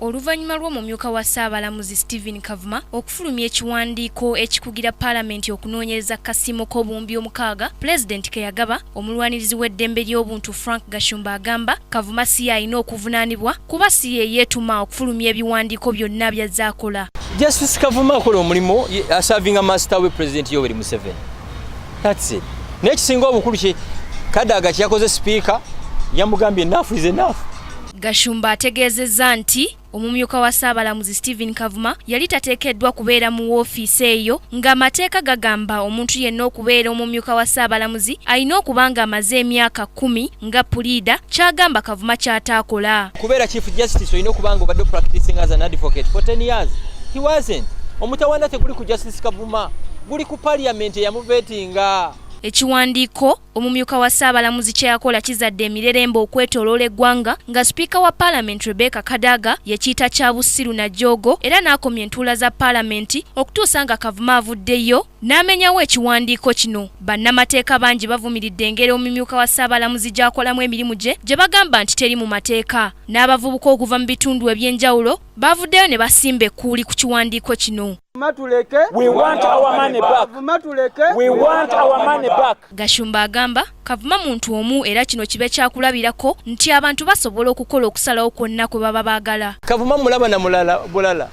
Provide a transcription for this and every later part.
Oluvannyuma lw'omumyuka wa Ssaabalamuzi Stephen Kavuma okufulumya ekiwandiiko ekikugira Paalamenti okunoonyereza Kasiimo k'obuwumbi omukaaga, Pulezidenti Keyagaba, omulwanirizi w'eddembe ly'obuntu Frank Gashumba agamba Kavuma si alina okuvunaanibwa kuba si ye yeetuma okufulumya ebiwandiiko byonna by'azze akola. Justice Kavuma akola omulimu asavinga master we President Yoweri Museveni. That's it. N'ekisinga obukulu kye Kadaga kyakoze speaker yamugambye enough is enough. Gashumba ategeezezza nti omumyuka wa Ssaabalamuzi Stephen Kavuma yali tateekeddwa kubeera mu woofiisi eyo ng'amateeka gagamba omuntu yenna okubeera omumyuka wa Ssaabalamuzi alina okuba ng'amaze emyaka 10 nga puliida, kyagamba Kavuma ky'ataakola. Kubeera Chief Justice olina okuba nga obadde practicing as an advocate for 10 years. He wasn't. Omutawaana teguli ku Justice Kavuma, guli ku Parliament eyamuveetinga. Ekiwandiiko omumyuka wa Ssaabalamuzi kye yakola kizadde emirerembe okwetooloola eggwanga nga Sipiika wa Paalamenti Rebecca Kadaga yakiyita kya bussiru na jjoogo era n'akomya entuula za Paalamenti okutuusa nga Kavuma avuddeyo n'amenyawo ekiwandiiko kino. Bannamateeka bangi bavumiridde engeri omumyuka wa Ssaabalamuzi gy'akolamu emirimu gye bagamba nti teri mu mateeka. N'abavubuka okuva mu bitundu eby'enjawulo bavuddeyo ne basimba ekkuuli ku kiwandiiko kino. We want our money back. We want our money back. Gashumba agamba Kavuma muntu omu era kino kibe kyakulabirako nti abantu basobola okukola okusalawo kwonna kwe baba baagala. Kavuma mulaba na bulala.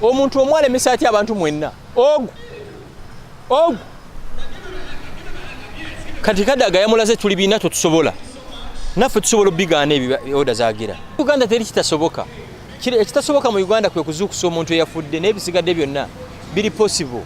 Omuntu omu alemesa atya abantu mwenna. Ogu. Kati Kadaga yamulaze tuli bina tusobola. Naffe tusobola bigaana ebyoda zaagira. Uganda teri kitasoboka. Ekitasoboka mu Uganda kwe kuzuukusa omuntu eyafudde n'ebisigadde byonna biri possible.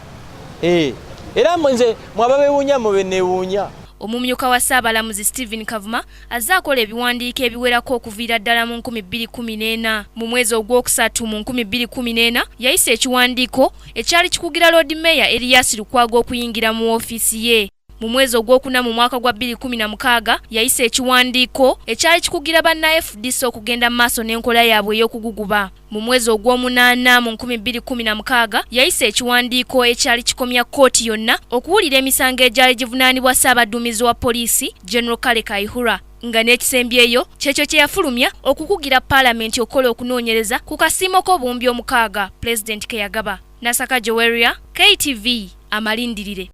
Era nze mwababewuunya mubenewuunya. Omumyuka wa Ssaabalamuzi Stephen Kavuma azze akola ebiwandiiko ebiwerako okuviira ddala mu 2014. Mu mwezi ogwokusatu mu 2014 yayisa ekiwandiiko ekyali kikugira Lord Mayor Erias Lukwago okuyingira mu woofiisi ye. Mu mwezi ogwokuna mu mwaka gwa 2016 yayisa ekiwandiiko ekyali kikugira banna FDC okugenda maaso n'enkola yaabwe ey'okuguguba. Mu mwezi ogw'omunaana mu 2016 yayisa ekiwandiiko ekyali kikomya kkooti yonna okuwulira emisango egyali givunaanibwa Ssaabaduumizi wa poliisi General Kale Kaihura. Nga n'ekisembyeyo kyekyo kye yafulumya okukugira Paalamenti okukola okunoonyereza ku Kasiimo k'obuwumbi omukaaga. Pulezidenti Keyagaba. Nasaka Joweria, KTV, amalindirire.